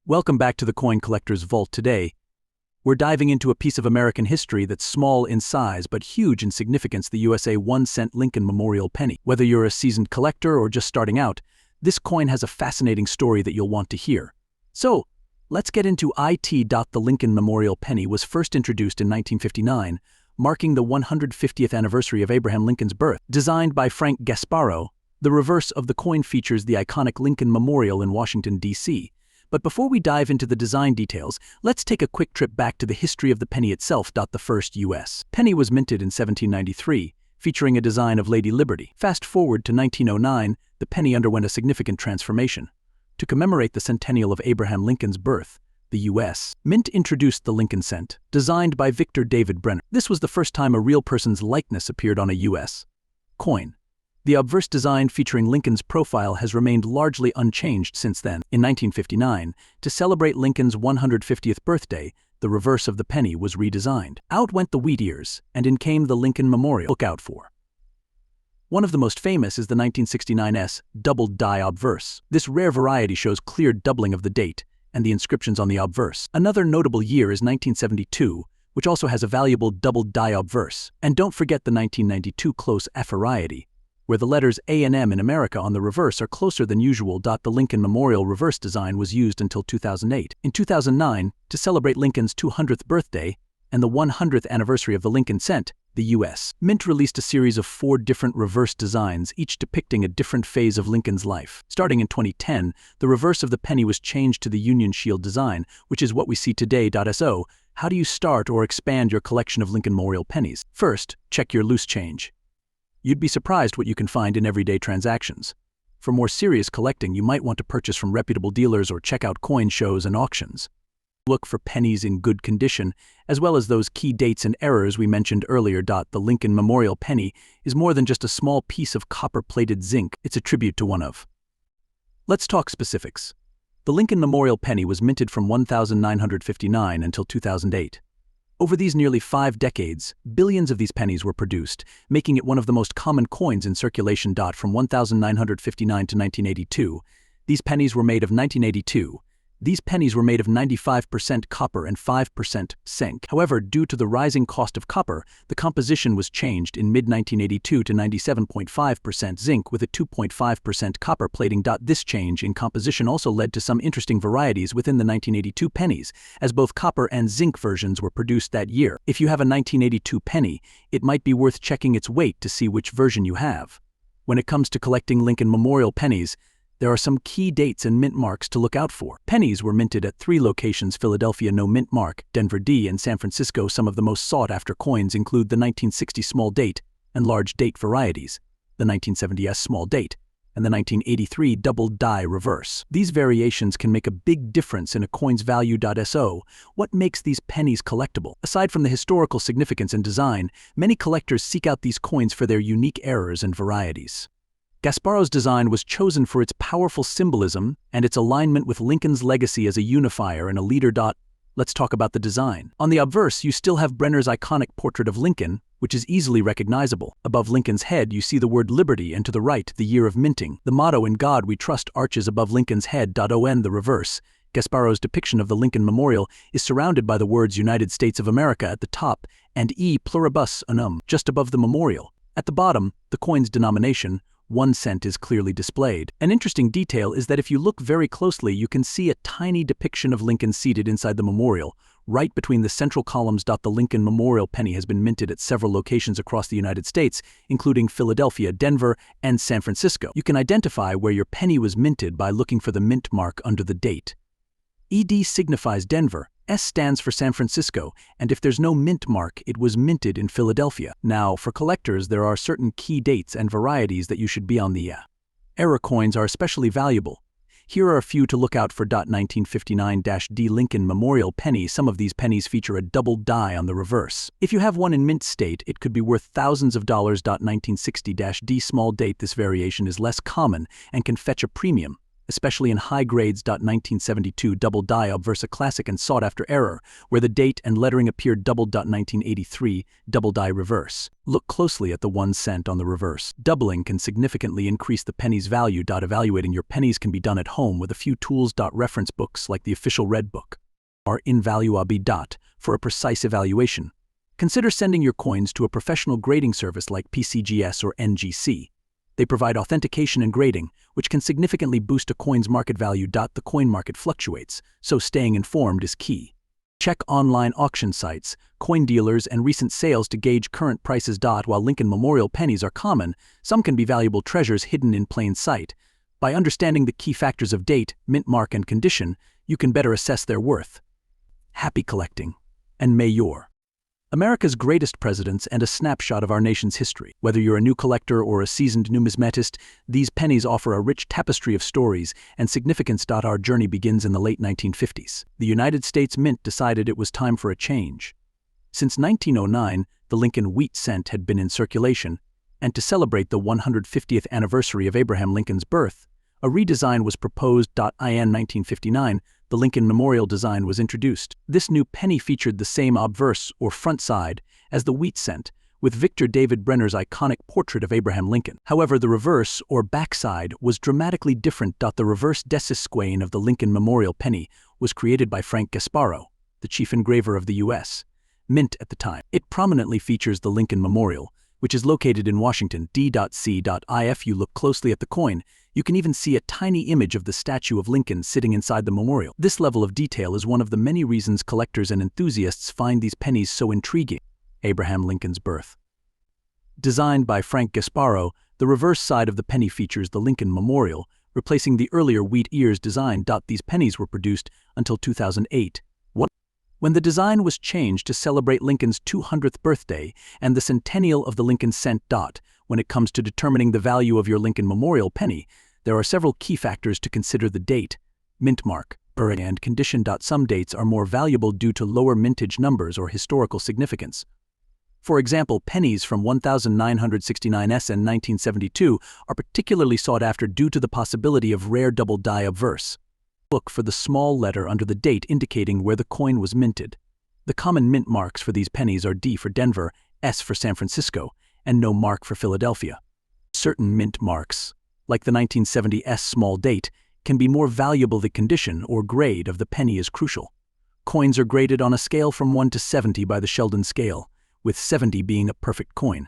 Welcome back to the Coin Collector's Vault. Today, we're diving into a piece of American history that's small in size but huge in significance, the USA 1-cent Lincoln Memorial penny. Whether you're a seasoned collector or just starting out, this coin has a fascinating story that you'll want to hear. So, let's get into it. The Lincoln Memorial penny was first introduced in 1959, marking the 150th anniversary of Abraham Lincoln's birth. Designed by Frank Gasparro, the reverse of the coin features the iconic Lincoln Memorial in Washington, D.C. But before we dive into the design details, let's take a quick trip back to the history of the penny itself. The first U.S. penny was minted in 1793, featuring a design of Lady Liberty. Fast forward to 1909, the penny underwent a significant transformation. To commemorate the centennial of Abraham Lincoln's birth, the U.S. Mint introduced the Lincoln cent, designed by Victor David Brenner. This was the first time a real person's likeness appeared on a U.S. coin. The obverse design featuring Lincoln's profile has remained largely unchanged since then. In 1959, to celebrate Lincoln's 150th birthday, the reverse of the penny was redesigned. Out went the wheat ears, and in came the Lincoln Memorial. Look out for. One of the most famous is the 1969's doubled die obverse. This rare variety shows clear doubling of the date and the inscriptions on the obverse. Another notable year is 1972, which also has a valuable doubled die obverse. And don't forget the 1992 close F variety, where the letters A and M in America on the reverse are closer than usual. The Lincoln Memorial reverse design was used until 2008. In 2009, to celebrate Lincoln's 200th birthday and the 100th anniversary of the Lincoln cent, the U.S. Mint released a series of 4 different reverse designs, each depicting a different phase of Lincoln's life. Starting in 2010, the reverse of the penny was changed to the Union Shield design, which is what we see today. So, how do you start or expand your collection of Lincoln Memorial pennies? First, check your loose change. You'd be surprised what you can find in everyday transactions. For more serious collecting, you might want to purchase from reputable dealers or check out coin shows and auctions. Look for pennies in good condition, as well as those key dates and errors we mentioned earlier. The Lincoln Memorial penny is more than just a small piece of copper-plated zinc. It's a tribute to one of. Let's talk specifics. The Lincoln Memorial penny was minted from 1959 until 2008. Over these nearly 5 decades, billions of these pennies were produced, making it one of the most common coins in circulation. From 1959 to 1982, these pennies were made of 95% copper and 5% zinc. However, due to the rising cost of copper, the composition was changed in mid-1982 to 97.5% zinc with a 2.5% copper plating. This change in composition also led to some interesting varieties within the 1982 pennies, as both copper and zinc versions were produced that year. If you have a 1982 penny, it might be worth checking its weight to see which version you have. When it comes to collecting Lincoln Memorial pennies, there are some key dates and mint marks to look out for. Pennies were minted at 3 locations: Philadelphia, no mint mark; Denver, D; and San Francisco. Some of the most sought-after coins include the 1960 small date and large date varieties, the 1970s small date, and the 1983 double die reverse. These variations can make a big difference in a coin's value. So, what makes these pennies collectible? Aside from the historical significance and design, many collectors seek out these coins for their unique errors and varieties. Gasparro's design was chosen for its powerful symbolism and its alignment with Lincoln's legacy as a unifier and a leader. Let's talk about the design. On the obverse, you still have Brenner's iconic portrait of Lincoln, which is easily recognizable. Above Lincoln's head, you see the word Liberty, and to the right, the year of minting. The motto, "In God We Trust," arches above Lincoln's head. On the reverse, Gasparro's depiction of the Lincoln Memorial is surrounded by the words United States of America at the top and E pluribus unum just above the memorial. At the bottom, the coin's denomination, 1 cent, is clearly displayed. An interesting detail is that if you look very closely, you can see a tiny depiction of Lincoln seated inside the memorial, right between the central columns. The Lincoln Memorial penny has been minted at several locations across the United States, including Philadelphia, Denver, and San Francisco. You can identify where your penny was minted by looking for the mint mark under the date. ED signifies Denver, S stands for San Francisco, and if there's no mint mark, it was minted in Philadelphia. Now, for collectors, there are certain key dates and varieties that you should be on the error. Coins are especially valuable. Here are a few to look out for. 1959-D Lincoln Memorial penny. Some of these pennies feature a double die on the reverse. If you have one in mint state, it could be worth thousands of dollars. 1960-D small date. This variation is less common and can fetch a premium. especially in high grades. 1972 double die obverse, a classic and sought-after error, where the date and lettering appeared doubled. 1983 double die reverse. Look closely at the 1 cent on the reverse. Doubling can significantly increase the penny's value. Evaluating your pennies can be done at home with a few tools. Reference books like the official Red Book are invaluable. For a precise evaluation, consider sending your coins to a professional grading service like PCGS or NGC. They provide authentication and grading, which can significantly boost a coin's market value. The coin market fluctuates, so staying informed is key. Check online auction sites, coin dealers, and recent sales to gauge current prices. While Lincoln Memorial pennies are common, some can be valuable treasures hidden in plain sight. By understanding the key factors of date, mint mark, and condition, you can better assess their worth. Happy collecting, and may your America's greatest presidents and a snapshot of our nation's history. Whether you're a new collector or a seasoned numismatist, these pennies offer a rich tapestry of stories and significance. Our journey begins in the late 1950s. The United States Mint decided it was time for a change. Since 1909, the Lincoln wheat cent had been in circulation, and to celebrate the 150th anniversary of Abraham Lincoln's birth, a redesign was proposed. In 1959, the Lincoln Memorial design was introduced. This new penny featured the same obverse or front side as the wheat cent, with Victor David Brenner's iconic portrait of Abraham Lincoln. However, the reverse or backside was dramatically different. The reverse decisquain of the Lincoln Memorial penny was created by Frank Gasparo, the chief engraver of the U.S. Mint at the time. It prominently features the Lincoln Memorial, which is located in Washington, D.C. If you look closely at the coin, you can even see a tiny image of the statue of Lincoln sitting inside the memorial. This level of detail is one of the many reasons collectors and enthusiasts find these pennies so intriguing. Abraham Lincoln's birth. Designed by Frank Gasparo, the reverse side of the penny features the Lincoln Memorial, replacing the earlier wheat ears design. These pennies were produced until 2008, when the design was changed to celebrate Lincoln's 200th birthday and the centennial of the Lincoln cent. When it comes to determining the value of your Lincoln Memorial penny, there are several key factors to consider: the date, mint mark, and condition. Some dates are more valuable due to lower mintage numbers or historical significance. For example, pennies from 1969 and 1972 are particularly sought after due to the possibility of rare double die obverse. Look for the small letter under the date indicating where the coin was minted. The common mint marks for these pennies are D for Denver, S for San Francisco, and no mark for Philadelphia. Certain mint marks, like the 1970 S small date, can be more valuable. The condition or grade of the penny is crucial. Coins are graded on a scale from 1 to 70 by the Sheldon scale, with 70 being a perfect coin.